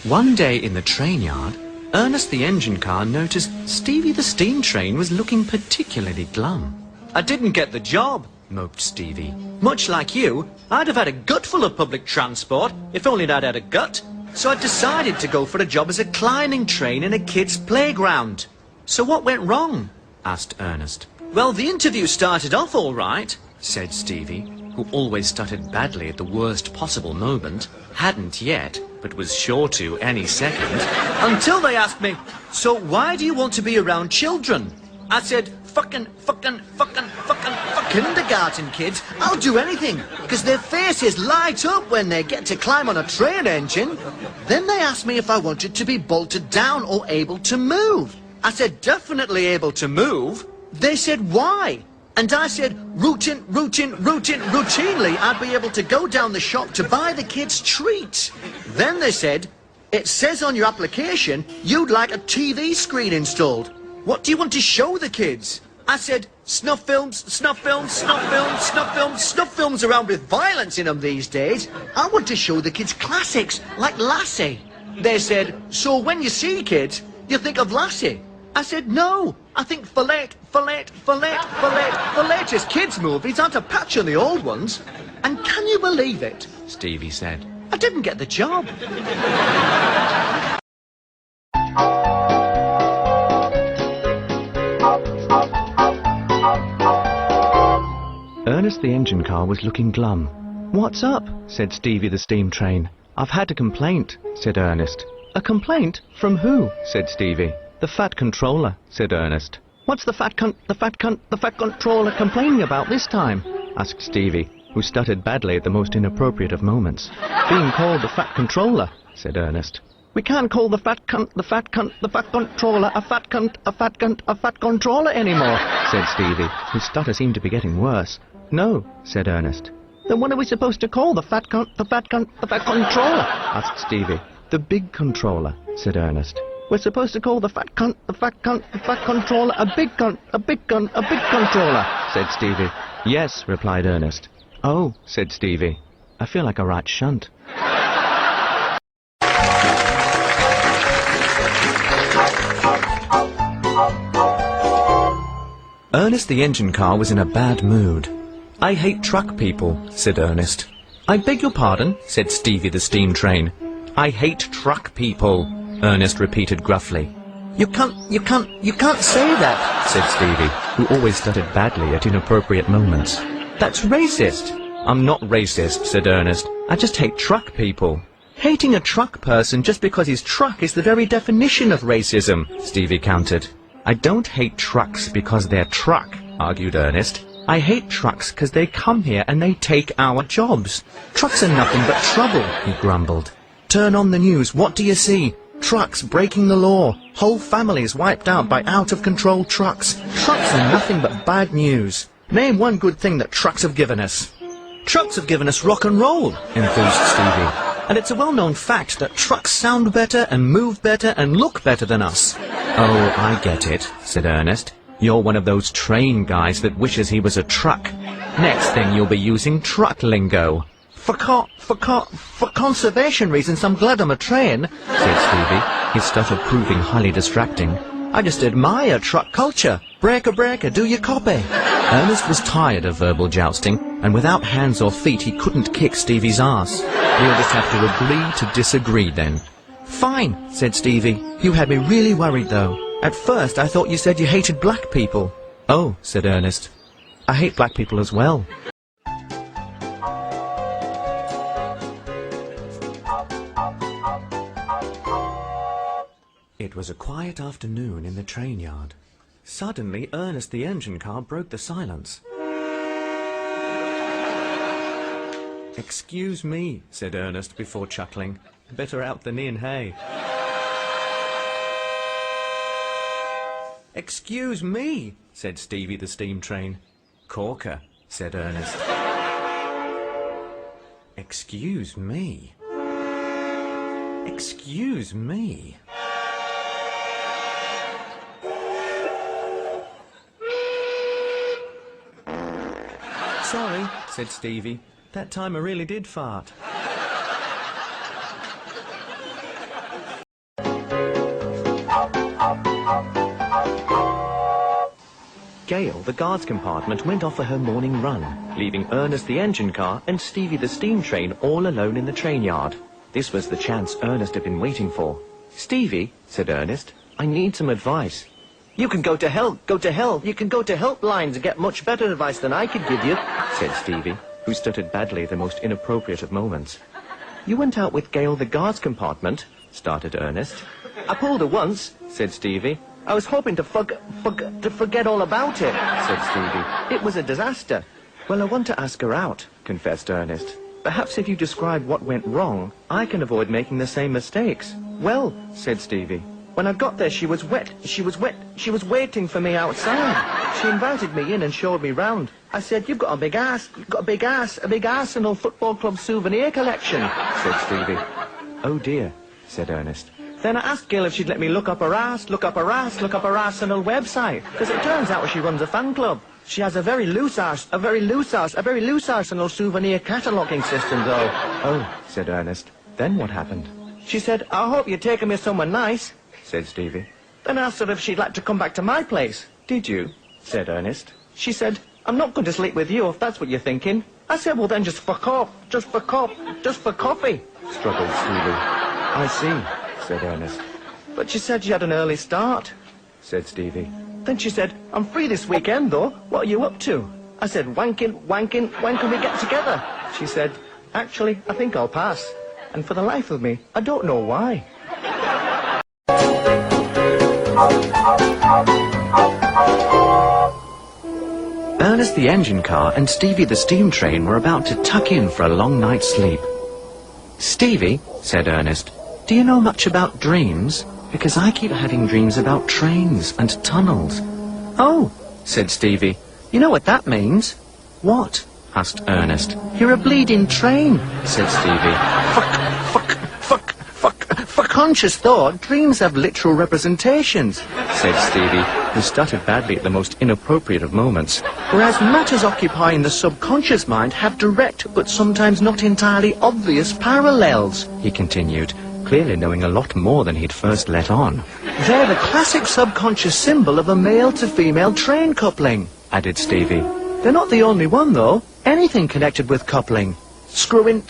One day in the train yard, Ernest the engine car noticed Stevie the Steam Train was looking particularly glum. "I didn't get the job," moped Stevie. "Much like you, I'd have had a gut full of public transport if only I'd had a gut. So I decided to go for a job as a climbing train in a kid's playground." "So what went wrong?" asked Ernest. "Well, the interview started off all right," said Stevie, who always stuttered badly at the worst possible moment, hadn't yet, but was sure to any second, "until they asked me, 'So why do you want to be around children?' I said, fucking kindergarten kids, I'll do anything, because their faces light up when they get to climb on a train engine. Then they asked me if I wanted to be bolted down or able to move. I said, definitely able to move. They said, why? And I said, routinely, I'd be able to go down the shop to buy the kids treats. Then they said, it says on your application you'd like a TV screen installed. What do you want to show the kids? I said, snuff films around with violence in them these days. I want to show the kids classics, like Lassie. They said, so when you see kids, you think of Lassie. I said, no, I think for latest kids' movies aren't a patch on the old ones. And can you believe it? Stevie said, I didn't get the job. Ernest the engine car was looking glum. What's up? Said Stevie the Steam Train. I've had a complaint, said Ernest. A complaint? From who? Said Stevie. The fat controller, said Ernest. What's the fat controller complaining about this time? Asked Stevie, who stuttered badly at the most inappropriate of moments. Being called the fat controller, said Ernest. We can't call the fat controller a fat controller anymore, said Stevie, whose stutter seemed to be getting worse. No, said Ernest. Then what are we supposed to call the fat controller? Asked Stevie. The big controller, said Ernest. We're supposed to call the fat controller a big controller, said Stevie. Yes, replied Ernest. Oh, said Stevie. I feel like a right shunt. Ernest the engine car was in a bad mood. I hate truck people, said Ernest. I beg your pardon, said Stevie the Steam Train. I hate truck people, Ernest repeated gruffly. You can't say that, said Stevie, who always stuttered badly at inappropriate moments. That's racist. I'm not racist, said Ernest. I just hate truck people. Hating a truck person just because his truck is the very definition of racism, Stevie countered. I don't hate trucks because they're truck, argued Ernest. I hate trucks because they come here and they take our jobs. Trucks are nothing but trouble, he grumbled. Turn on the news, what do you see? Trucks breaking the law. Whole families wiped out by out-of-control trucks. Trucks are nothing but bad news. Name one good thing that trucks have given us. Trucks have given us rock and roll, enthused Stevie. And it's a well-known fact that trucks sound better and move better and look better than us. Oh, I get it, said Ernest. You're one of those train guys that wishes he was a truck. Next thing you'll be using truck lingo. For conservation reasons, I'm glad I'm a train, said Stevie, his stutter proving highly distracting. I just admire truck culture. Breaker, do your copy. Ernest was tired of verbal jousting, and without hands or feet he couldn't kick Stevie's ass. We'll just have to agree to disagree then. Fine, said Stevie. You had me really worried, though. At first I thought you said you hated black people. Oh, said Ernest. I hate black people as well. It was a quiet afternoon in the train yard. Suddenly, Ernest the engine car broke the silence. Excuse me, said Ernest before chuckling. Better out than in, hey? Excuse me, said Stevie the Steam Train. Corker, said Ernest. Excuse me. Excuse me. Sorry, said Stevie. That time I really did fart. Gail, the guard's compartment, went off for her morning run, leaving Ernest the engine car and Stevie the steam train all alone in the train yard. This was the chance Ernest had been waiting for. "Stevie," said Ernest, "I need some advice." "You can go to hell, go to hell. You can go to helplines and get much better advice than I could give you," said Stevie, who stuttered badly at the most inappropriate of moments. "You went out with Gail, the guard's compartment," started Ernest. "I pulled her once," said Stevie. "I was hoping to forget all about it," said Stevie. "It was a disaster." "Well, I want to ask her out," confessed Ernest. "Perhaps if you describe what went wrong, I can avoid making the same mistakes." "Well," said Stevie, "when I got there she was wet. She was waiting for me outside. She invited me in and showed me round. I said, 'You've got a big ass. You've got a big Arsenal Football Club souvenir collection,'" said Stevie. "Oh dear," said Ernest. "Then I asked Gail if she'd let me look up her Arsenal website, because it turns out she runs a fan club. She has a very loose Arsenal souvenir cataloguing system, though." "Oh," said Ernest. "Then what happened?" "She said, 'I hope you're taking me somewhere nice,'" said Stevie. "Then I asked her if she'd like to come back to my place." "Did you?" said Ernest. "She said, 'I'm not going to sleep with you if that's what you're thinking.' I said, 'Well then just fuck off, just for coffee,'" struggled Stevie. "I see," said Ernest. "But she said she had an early start," said Stevie. "Then she said, 'I'm free this weekend though, what are you up to?' I said, 'Wanking, when can we get together?' She said, 'Actually, I think I'll pass.' And for the life of me, I don't know why." Ernest the engine car and Stevie the steam train were about to tuck in for a long night's sleep. "Stevie," said Ernest, "do you know much about dreams? Because I keep having dreams about trains and tunnels." "Oh," said Stevie, "you know what that means?" "What?" asked Ernest. "You're a bleeding train," said Stevie. For conscious thought, dreams have literal representations," said Stevie, who stuttered badly at the most inappropriate of moments. "Whereas matters occupying the subconscious mind have direct but sometimes not entirely obvious parallels," he continued, clearly knowing a lot more than he'd first let on. "They're the classic subconscious symbol of a male-to-female train coupling," added Stevie. "They're not the only one, though. Anything connected with coupling. Screwing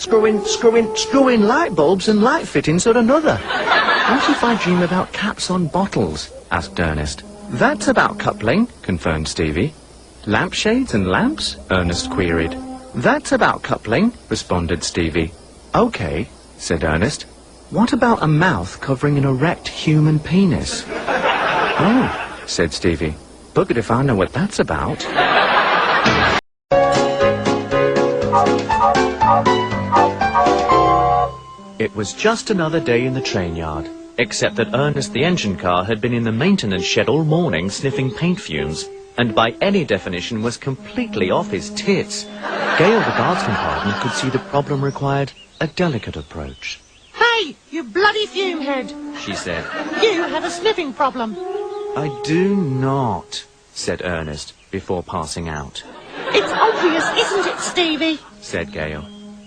light bulbs and light fittings are another." "What if I dream about caps on bottles?" asked Ernest. "That's about coupling," confirmed Stevie. "Lampshades and lamps?" Ernest queried. "That's about coupling," responded Stevie. "Okay," said Ernest. "What about a mouth covering an erect human penis?" "Oh," said Stevie. "Buggered if I know what that's about." It was just another day in the train yard, except that Ernest the engine car had been in the maintenance shed all morning sniffing paint fumes, and by any definition was completely off his tits. Gail, the guard's compartment, could see the problem required a delicate approach. "Hey, you bloody fume head," she said. "You have a sniffing problem." "I do not," said Ernest, before passing out. "It's obvious, isn't it, Stevie?" said Gail.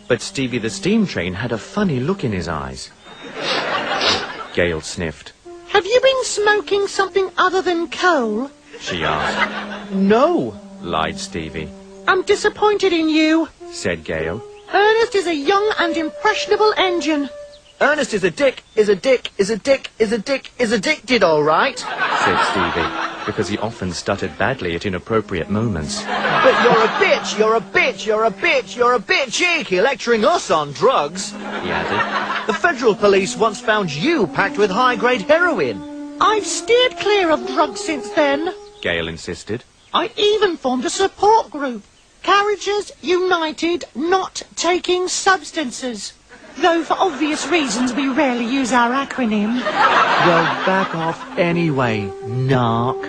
But Stevie the steam train had a funny look in his eyes. Gail sniffed. "Have you been smoking something other than coal?" she asked. "No," lied Stevie. "I'm disappointed in you," said Gail. "Ernest is a young and impressionable engine." "Ernest is addicted, all right," said Stevie, because he often stuttered badly at inappropriate moments. "But you're a bitch cheeky lecturing us on drugs," he added. "The federal police once found you packed with high-grade heroin." "I've steered clear of drugs since then," Gail insisted. "I even formed a support group. Carriages United Not Taking Substances. Though for obvious reasons we rarely use our acronym." "Well, back off anyway, narc,"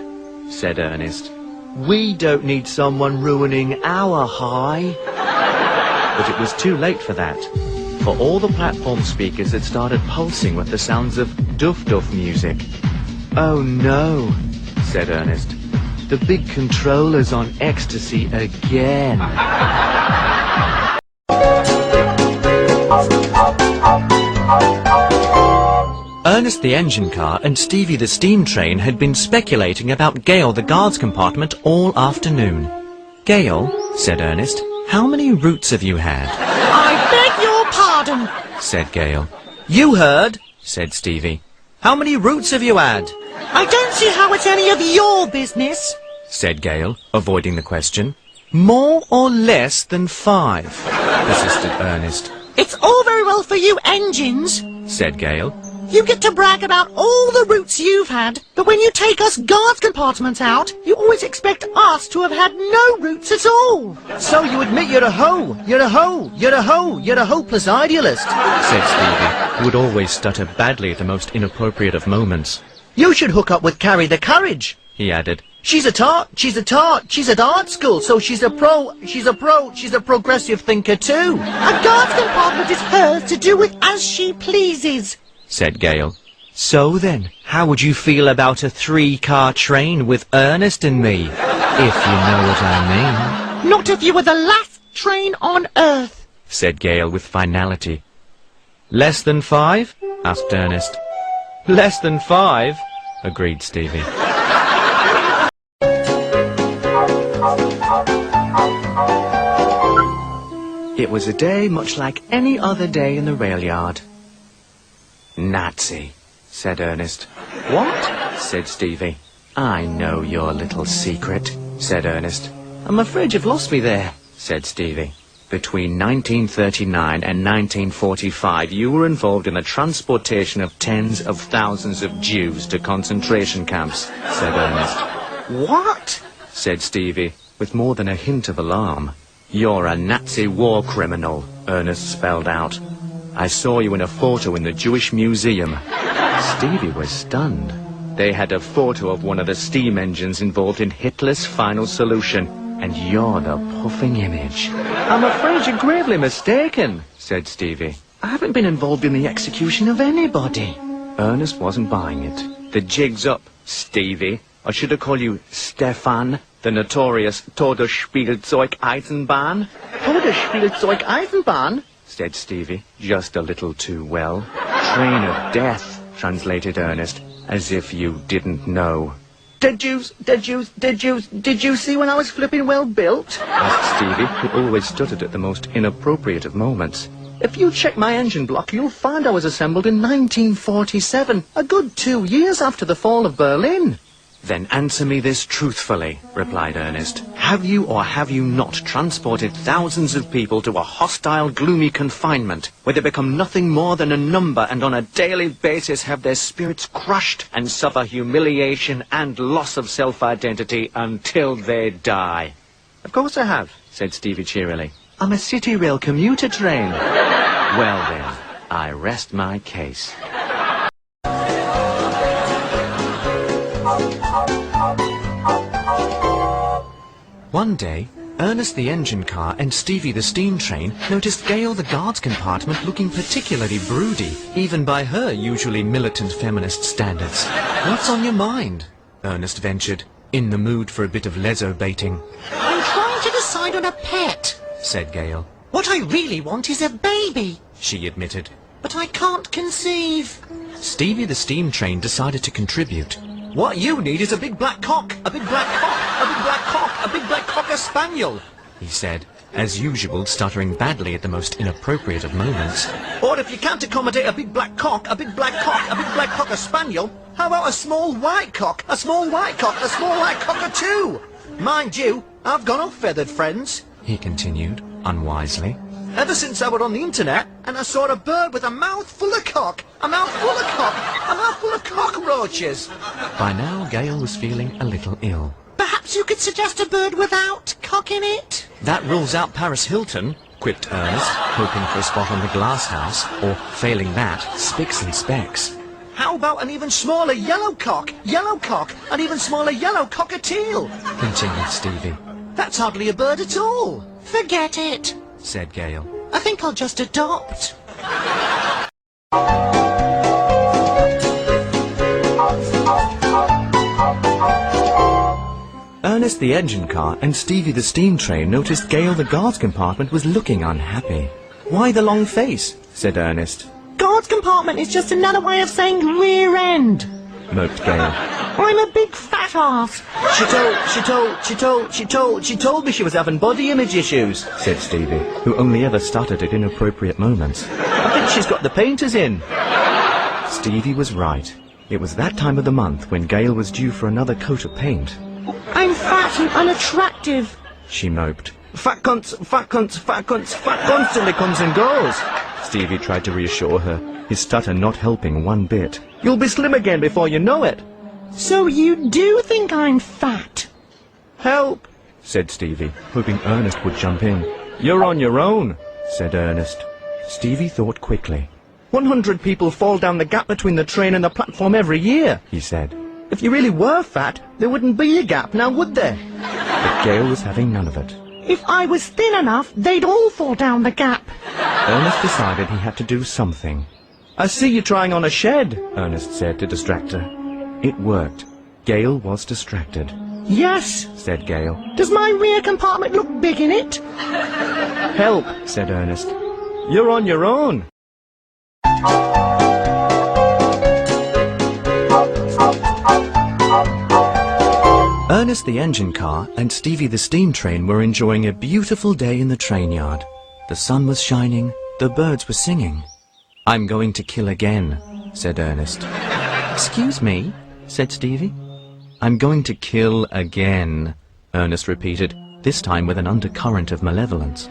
said Ernest. "We don't need someone ruining our high." But it was too late for that, for all the platform speakers had started pulsing with the sounds of duff-duff music. "Oh no," said Ernest. "The big controller's on ecstasy again." Ernest the engine car and Stevie the steam train had been speculating about Gale the guard's compartment all afternoon. "Gale," said Ernest, "how many roots have you had?" I beg your pardon, said Gale. "You heard," said Stevie. "How many roots have you had?" I don't see how it's any of your business. said Gale, avoiding the question. "More or less than 5, persisted Ernest. It's all very well for you engines. Said Gale. You get to brag about all the routes you've had, but when you take us guards compartments out, you always expect us to have had no routes at all. So you admit you're a hoe, you're a hoe, you're a hoe, you're a hopeless idealist, said Stevie, who would always stutter badly at the most inappropriate of moments. You should hook up with Carrie the Carriage, he added. She's at art school, so she's a progressive thinker too. A guard's compartment is hers to do with as she pleases, said Gale. So then, how would you feel about a 3-car train with Ernest and me, if you know what I mean? Not if you were the last train on earth, said Gale with finality. Less than 5? asked Ernest. Less than 5, agreed Stevie. It was a day much like any other day in the rail yard. Nazi, said Ernest. What? said Stevie. I know your little secret, said Ernest. I'm afraid you've lost me there, said Stevie. Between 1939 and 1945, you were involved in the transportation of tens of thousands of Jews to concentration camps, said Ernest. What? said Stevie, with more than a hint of alarm. You're a Nazi war criminal, Ernest spelled out. I saw you in a photo in the Jewish Museum. Stevie was stunned. They had a photo of one of the steam engines involved in Hitler's final solution, and you're the puffing image. I'm afraid you're gravely mistaken, said Stevie. I haven't been involved in the execution of anybody. Ernest wasn't buying it. The jig's up, Stevie. I should have called you Stefan, the notorious Todesspielzeug-Eisenbahn. Todesspielzeug-Eisenbahn, said Stevie, just a little too well. Train of death, translated Ernest, as if you didn't know. Did you see when I was flipping well built? asked Stevie, who always stuttered at the most inappropriate of moments. If you check my engine block, you'll find I was assembled in 1947, a good 2 years after the fall of Berlin. Then answer me this truthfully, replied Ernest. Have you or have you not transported thousands of people to a hostile, gloomy confinement, where they become nothing more than a number and on a daily basis have their spirits crushed and suffer humiliation and loss of self-identity until they die? Of course I have, said Stevie cheerily. I'm a city rail commuter train. Well then, I rest my case. One day, Ernest the engine car and Stevie the steam train noticed Gale the guard's compartment looking particularly broody, even by her usually militant feminist standards. What's on your mind? Ernest ventured, in the mood for a bit of leso-baiting. I'm trying to decide on a pet, said Gale. What I really want is a baby, she admitted. but I can't conceive. Stevie the steam train decided to contribute. What you need is a big black cock, a big black cock, a big black cock, a bck cocker spaniel, he said, as usual stuttering badly at the most inappropriate of moments. Or if you can't accommodate a big black cock, a big black cock, a big black cocker spaniel, how about a small white cock, a small white cock, a small white cockatoo? Mind you, I've gone off feathered, friends, he continued, unwisely. Ever since I were on the internet, and I saw a bird with a mouth full of cock, a mouth full of cock, a mouth full of cockroaches. By now, Gale was feeling a little ill. Perhaps you could suggest a bird without cock in it? That rules out Paris Hilton, quipped Ernest, hoping for a spot on the glass house, or, failing that, Spicks and Specks. How about an even smaller yellow cock, an even smaller yellow cockatiel, continued Stevie. That's hardly a bird at all. Forget it, said Gale. I think I'll just adopt. Ernest the engine car and Stevie the steam train noticed Gale the guard's compartment was looking unhappy. Why the long face? said Ernest. Guard's compartment is just another way of saying rear end. moped Gail. I'm a big fat ass. She told me she was having body image issues, Said Stevie, who only ever stuttered at inappropriate moments. I think she's got the painters in. Stevie was right. It was that time of the month when Gail was due for another coat of paint. I'm fat and unattractive. She moped. Fat constantly comes and goes. Stevie tried to reassure her, his stutter not helping one bit. You'll be slim again before you know it. So you do think I'm fat? Help! Said Stevie, hoping Ernest would jump in. You're on your own, said Ernest. Stevie thought quickly. 100 people fall down the gap between the train and the platform every year, He said. If you really were fat, there wouldn't be a gap now, would there? But Gail was having none of it. If I was thin enough, they'd all fall down the gap. Ernest decided he had to do something. I see you trying on a shed. Ernest said to distract her. It worked. Gail was distracted. Yes. Said Gail. Does my rear compartment look big in it? Help! Said Ernest. You're on your own. Ernest the engine car and Stevie the steam train were enjoying a beautiful day in the train yard. The sun was shining, the birds were singing. I'm going to kill again, said Ernest. Excuse me, said Stevie. I'm going to kill again, Ernest repeated, this time with an undercurrent of malevolence.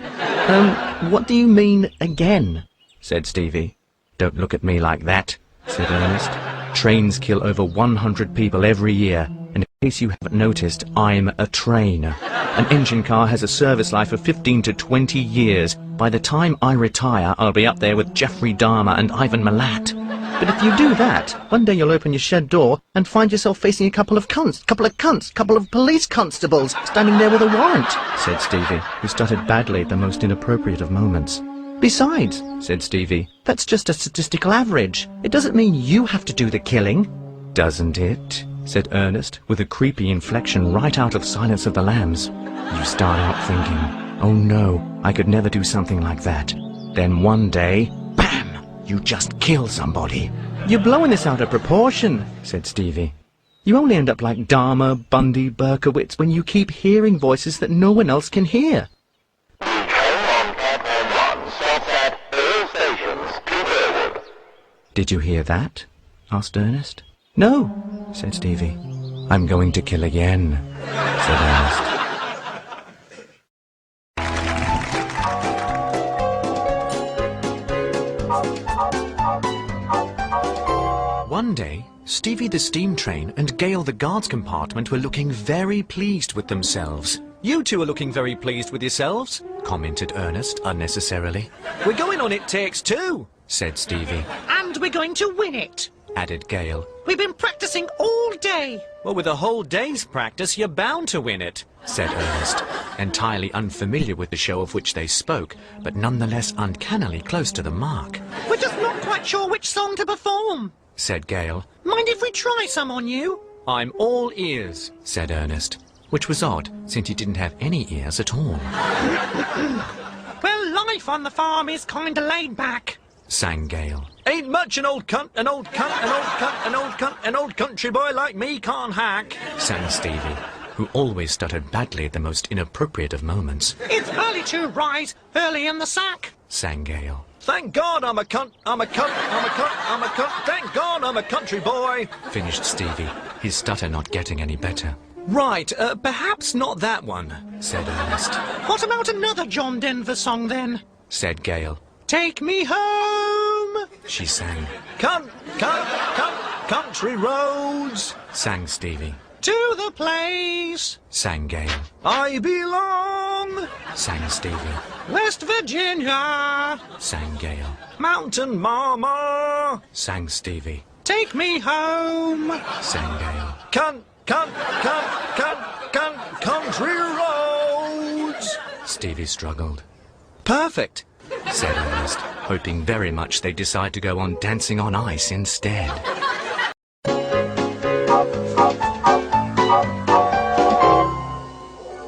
What do you mean, again? Said Stevie. Don't look at me like that, said Ernest. Trains kill over 100 people every year, and in case you haven't noticed, I'm a train. An engine car has a service life of 15 to 20 years. By the time I retire, I'll be up there with Jeffrey Dahmer and Ivan Milat. But if you do that, one day you'll open your shed door and find yourself facing a couple of police constables standing there with a warrant, said Stevie, who stuttered badly at the most inappropriate of moments. Besides, Said Stevie. that's just a statistical average. It doesn't mean you have to do the killing. Doesn't it? Said Ernest, with a creepy inflection right out of Silence of the Lambs. You start out thinking, oh no, I could never do something like that. Then one day, bam, you just kill somebody. You're blowing this out of proportion, Said Stevie. You only end up like Dahmer, Bundy, Berkowitz when you keep hearing voices that no one else can hear. Did you hear that? Asked Ernest. No. Said Stevie. I'm going to kill again, said Ernest. One day, Stevie the Steam Train and Gail the Guards Compartment were looking very pleased with themselves. You two are looking very pleased with yourselves, commented Ernest unnecessarily. We're going on It Takes Two, said Stevie. And we're going to win it. Added Gail. We've been practicing all day. Well, with a whole day's practice, you're bound to win it, said Ernest, entirely unfamiliar with the show of which they spoke, but nonetheless uncannily close to the mark. We're just not quite sure which song to perform, said Gail. Mind if we try some on you? I'm all ears, said Ernest, which was odd, since he didn't have any ears at all. Well, life on the farm is kinda laid back, sang Gail. Ain't much an old cunt, an old cunt, an old cunt, an old cunt, an old country boy like me can't hack, sang Stevie, who always stuttered badly at the most inappropriate of moments. It's early to rise, early in the sack, sang Gail. Thank God I'm a cunt, I'm a cunt, I'm a cunt, I'm a cunt, thank God I'm a country boy, finished Stevie, his stutter not getting any better. Right, perhaps not that one, said Ernest. What about another John Denver song then? Said Gail. Take me home, she sang. cunt, cunt, cunt, country roads, Sang Stevie. to the place, Sang Gail. I belong, Sang Stevie. West Virginia, Sang Gail. mountain mama, Sang Stevie. take me home. Sang Gail. cunt, cunt, cunt, cunt, cunt, country roads. Stevie struggled. Perfect, said Ernest, hoping very much they'd decide to go on Dancing on Ice instead.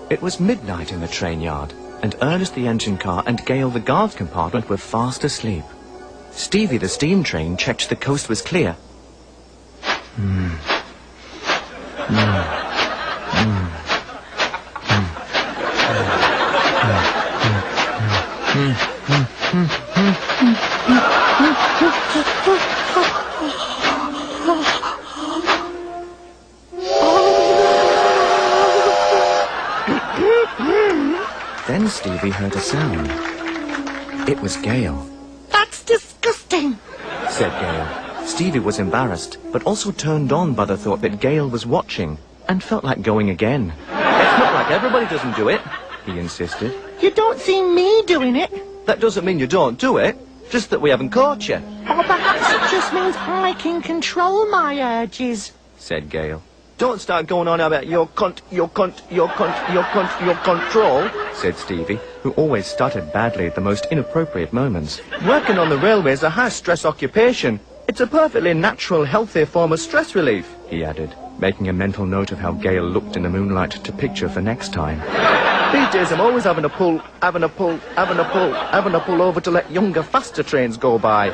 It was midnight in the train yard, and Ernest the engine car and Gail the guards compartment were fast asleep. Stevie the Steam Train checked the coast was clear. Then Stevie heard a sound. It was Gale. That's disgusting. Said Gale. Stevie was embarrassed, but also turned on by the thought that Gale was watching, and felt like going again. It's not like everybody doesn't do it, he insisted. You don't see me doing it. That doesn't mean you don't do it, just that we haven't caught you, Or perhaps it just means I can control my urges. said Gale. Don't start going on about your control, said Stevie, who always stuttered badly at the most inappropriate moments. Working on the railway is a high-stress occupation. It's a perfectly natural, healthy form of stress relief, he added, making a mental note of how Gale looked in the moonlight to picture for next time. These days I'm always having a pull over to let younger, faster trains go by,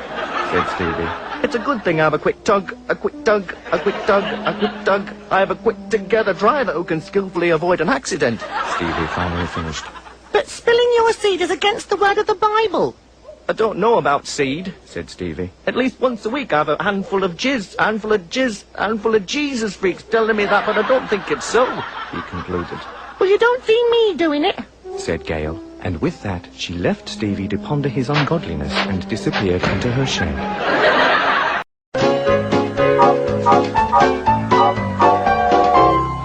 said Stevie. It's a good thing I have a quick tug, a quick tug, a quick tug, a quick tug. I have a quick-together driver who can skillfully avoid an accident, Stevie finally finished. But spilling your seed is against the word of the Bible. I don't know about seed, said Stevie. At least once a week I have a handful of Jesus freaks telling me that, but I don't think it's so, he concluded. Well, you don't see me doing it. Said Gale, and with that she left Stevie to ponder his ungodliness and disappeared into her shed.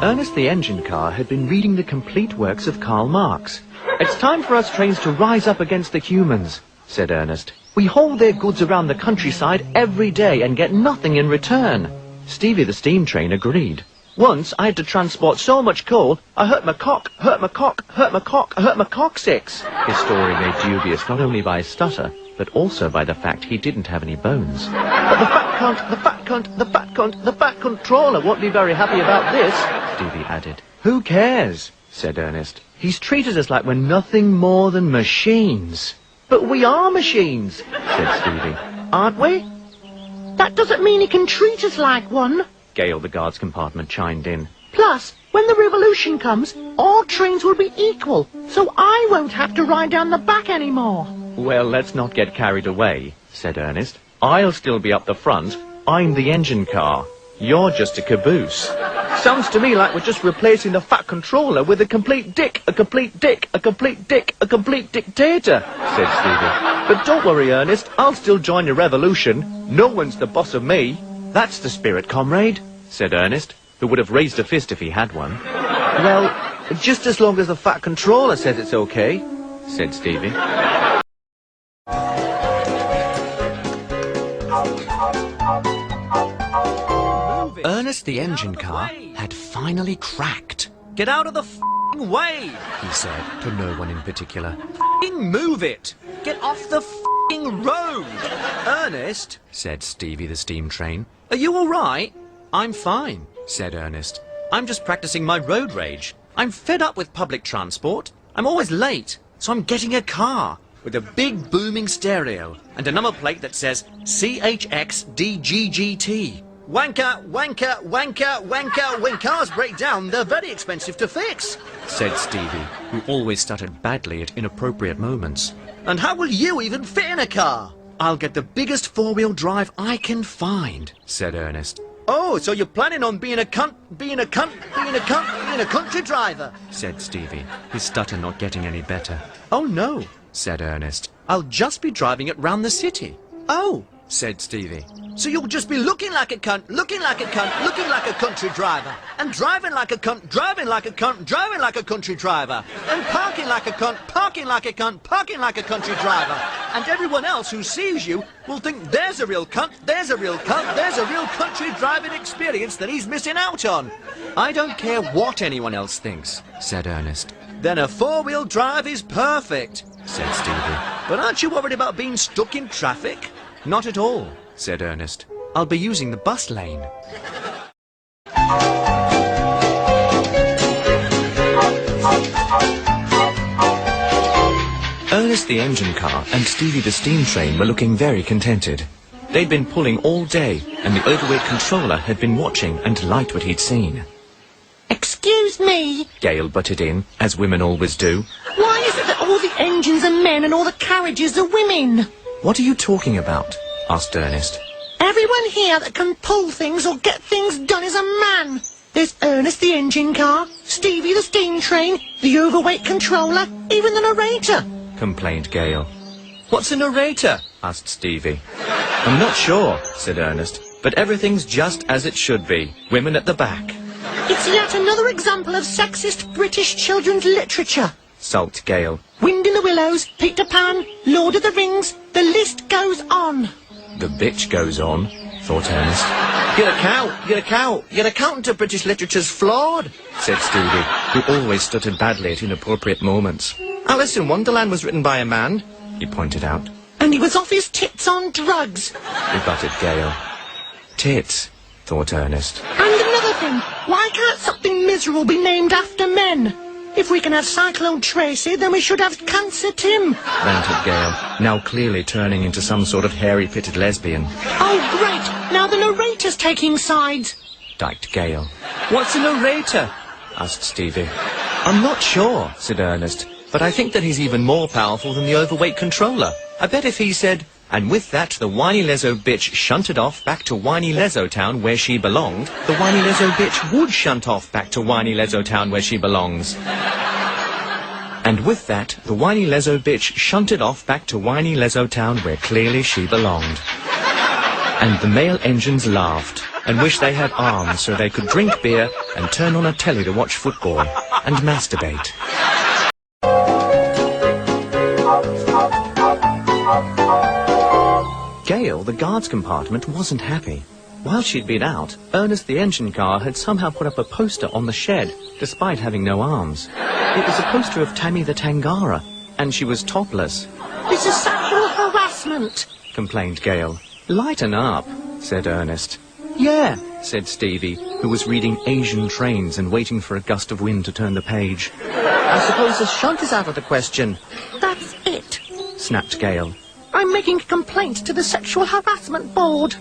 Ernest the engine car had been reading the complete works of Karl Marx. It's time for us trains to rise up against the humans, said Ernest. We haul their goods around the countryside every day and get nothing in return. Stevie the Steam Train agreed. Once I had to transport so much coal, I hurt my coccyx. His story made dubious not only by his stutter, but also by the fact he didn't have any bones. But the fat controller won't be very happy about this, Stevie added. Who cares, said Ernest. He's treated us like we're nothing more than machines. But we are machines, said Stevie. Aren't we? That doesn't mean he can treat us like one. Gale, the guard's compartment, chimed in. Plus, when the revolution comes, all trains will be equal, so I won't have to ride down the back anymore. Well, let's not get carried away, said Ernest. I'll still be up the front. I'm the engine car. You're just a caboose. Sounds to me like we're just replacing the fat controller with a complete dictator, said Stevie. But don't worry, Ernest, I'll still join your revolution. No one's the boss of me. That's the spirit, comrade, said Ernest, who would have raised a fist if he had one. Well, just as long as the fat controller says it's okay, said Stevie. Ernest the engine car had finally cracked. Get out of the f***ing way! He said, to no one in particular. F***ing move it! Get off the f***ing road! Ernest, Said Stevie the Steam Train. are you all right? I'm fine, said Ernest. I'm just practicing my road rage. I'm fed up with public transport. I'm always late, so I'm getting a car with a big booming stereo and a number plate that says CHXDGGT. Wanker, wanker, wanker, wanker. When cars break down, they're very expensive to fix. Said Stevie, who always stuttered badly at inappropriate moments. And how will you even fit in a car? I'll get the biggest four-wheel drive I can find, said Ernest. Oh, so you're planning on being a country driver? Said Stevie, his stutter not getting any better. Oh no, said Ernest. I'll just be driving it round the city. Oh, Said Stevie. so you'll just be looking like a cunt, looking like a country driver, and driving like a cunt, driving like a country driver, and parking like a cunt, parking like a country driver, and everyone else who sees you will think there's a real cunt, there's a real country driving experience that he's missing out on. I don't care what anyone else thinks, said Ernest. Then a four-wheel drive is perfect. Said Stevie. But aren't you worried about being stuck in traffic? Not at all, said Ernest. I'll be using the bus lane. Ernest the engine car and Stevie the steam train were looking very contented. They'd been pulling all day, and the overweight controller had been watching and liked what he'd seen. Excuse me, Gail butted in, as women always do. why is it that all the engines are men and all the carriages are women? What are you talking about? Asked Ernest. Everyone here that can pull things or get things done is a man. There's Ernest the engine car, Stevie the steam train, the overweight controller, even the narrator. Complained Gail. What's a narrator? Asked Stevie. I'm not sure, said Ernest, but everything's just as it should be. Women at the back. It's yet another example of sexist British children's literature. Sulked Gail. Wind in the Willows, Peter Pan, Lord of the Rings, the list goes on. The bitch goes on, thought Ernest. Your account of British literature's flawed, Said Stevie, who always stuttered badly at inappropriate moments. Alice in Wonderland was written by a man. He pointed out. And he was off his tits on drugs. Rebutted Gail. Tits, thought Ernest. And another thing, why can't something miserable be named after men? If we can have Cyclone Tracy, then we should have Cancer Tim. Ranted Gail, now clearly turning into some sort of hairy-pitted lesbian. Oh, great, now the narrator's taking sides. Diked Gail. What's a narrator? Asked Stevie. I'm not sure, said Ernest, but I think that he's even more powerful than the overweight controller. I bet if he said, and with that the whiny leso bitch shunted off back to whiny leso town where she belonged, the whiny leso bitch would shunt off back to whiny leso town where she belongs. And with that, the whiny leso bitch shunted off back to whiny leso town where clearly she belonged. And the male engines laughed and wished they had arms so they could drink beer and turn on a telly to watch football and masturbate. Gail, the guard's compartment, wasn't happy. While she'd been out, Ernest the engine car had somehow put up a poster on the shed, despite having no arms. It was a poster of Tammy the Tangara, and she was topless. This is sexual harassment. Complained Gail. Lighten up, said Ernest. Yeah, said Stevie, who was reading Asian Trains and waiting for a gust of wind to turn the page. I suppose the shunt is out of the question. That's it. Snapped Gail. I'm making a complaint to the Sexual Harassment Board.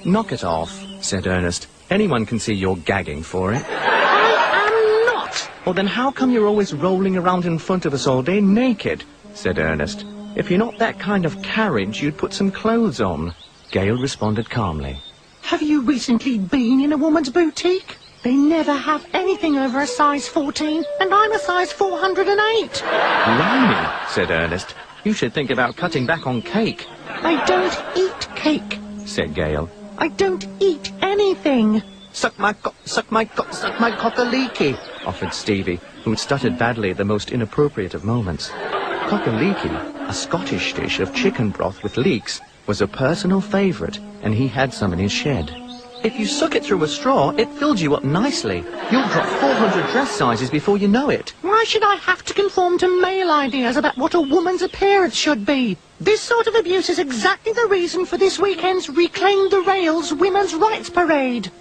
Knock it off, said Ernest. Anyone can see you're gagging for it. I am not. Well, then how come you're always rolling around in front of us all day naked? Said Ernest. If you're not that kind of carriage, you'd put some clothes on. Gail responded calmly. Have you recently been in a woman's boutique? They never have anything over a size 14, and I'm a size 408. Blimey, said Ernest. You should think about cutting back on cake. I don't eat cake, said Gail. I don't eat anything. Suck my cockaliki, offered Stevie, who'd stuttered badly at the most inappropriate of moments. Cockaliki, a Scottish dish of chicken broth with leeks, was a personal favourite, and he had some in his shed. If you suck it through a straw, it fills you up nicely. You'll drop 400 dress sizes before you know it. Why should I have to conform to male ideas about what a woman's appearance should be? This sort of abuse is exactly the reason for this weekend's Reclaim the Rails Women's Rights Parade.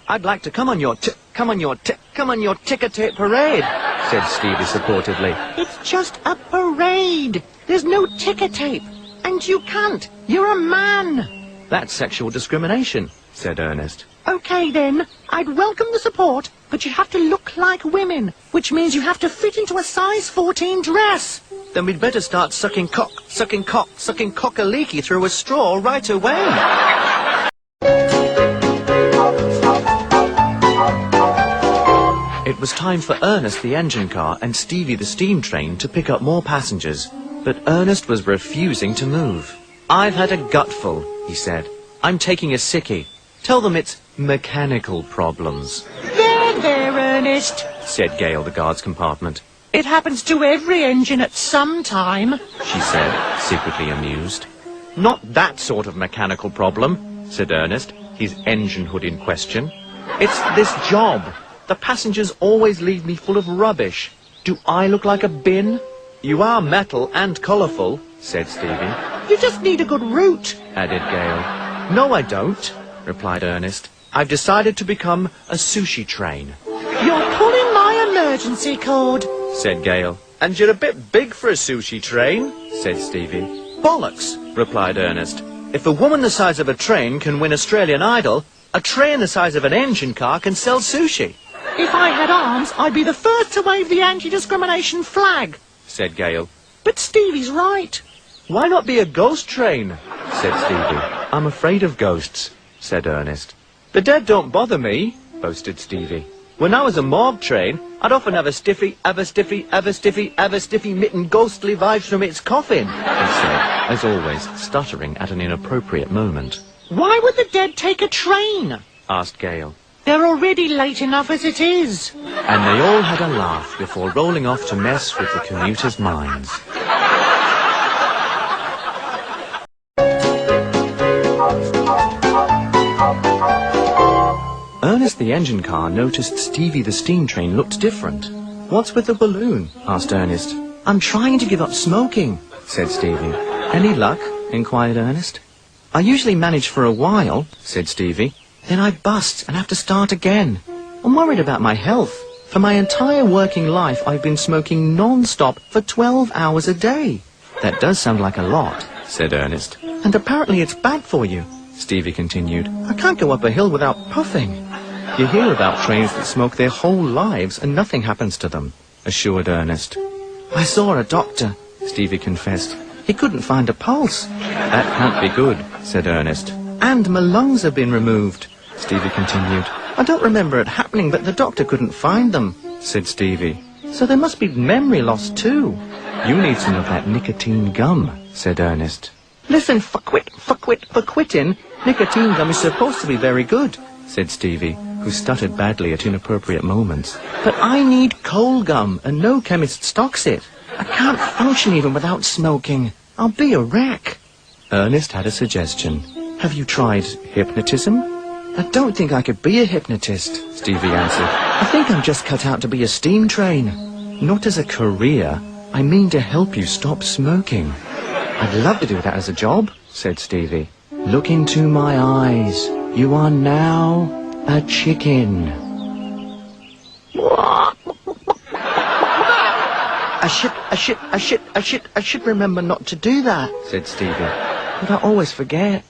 I'd like to come on your ticker tape parade, said Stevie supportively. It's just a parade. There's no ticker tape. And you can't. You're a man. That's sexual discrimination, said Ernest. Okay then, I'd welcome the support, but you have to look like women, which means you have to fit into a size 14 dress. Then we'd better start sucking cockaliki through a straw right away. It was time for Ernest the engine car and Stevie the steam train to pick up more passengers, but Ernest was refusing to move. I've had a gutful, he said. I'm taking a sickie. Tell them it's mechanical problems. There, Ernest, said Gail, the guard's compartment. It happens to every engine at some time, she said, secretly amused. Not that sort of mechanical problem, said Ernest, his engine hood in question. It's this job. The passengers always leave me full of rubbish. Do I look like a bin? You are metal and colourful, said Stevie. You just need a good route, added Gail. No, I don't, replied Ernest. I've decided to become a sushi train. You're pulling my emergency cord, said Gail. And you're a bit big for a sushi train, said Stevie. Bollocks, replied Ernest. If a woman the size of a train can win Australian Idol, a train the size of an engine car can sell sushi. If I had arms, I'd be the first to wave the anti-discrimination flag, said Gail. But Stevie's right. Why not be a ghost train? Said Stevie. I'm afraid of ghosts, said Ernest. The dead don't bother me, boasted Stevie. When I was a morgue train, I'd often have a stiffy, mitten ghostly vibes from its coffin, he said, as always, stuttering at an inappropriate moment. Why would the dead take a train? Asked Gail. They're already late enough as it is. And they all had a laugh before rolling off to mess with the commuters' minds. Ernest the engine car noticed Stevie the Steam Train looked different. What's with the balloon? Asked Ernest. I'm trying to give up smoking, said Stevie. Any luck? Inquired Ernest. I usually manage for a while, said Stevie. Then I bust and have to start again. I'm worried about my health. For my entire working life, I've been smoking non-stop for 12 hours a day. That does sound like a lot, said Ernest. And apparently it's bad for you, Stevie continued. I can't go up a hill without puffing. You hear about trains that smoke their whole lives and nothing happens to them, assured Ernest. I saw a doctor, Stevie confessed. He couldn't find a pulse. That can't be good, said Ernest. And my lungs have been removed, Stevie continued. I don't remember it happening, but the doctor couldn't find them, said Stevie. So there must be memory loss too. You need some of that nicotine gum, said Ernest. Listen, for quitting, nicotine gum is supposed to be very good, said Stevie, who stuttered badly at inappropriate moments. But I need coal gum, and no chemist stocks it. I can't function even without smoking. I'll be a wreck. Ernest had a suggestion. Have you tried hypnotism? I don't think I could be a hypnotist, Stevie answered. I think I'm just cut out to be a steam train. Not as a career. I mean to help you stop smoking. I'd love to do that as a job, said Stevie. Look into my eyes. You are now a chicken. I should remember not to do that, said Stevie. But I always forget.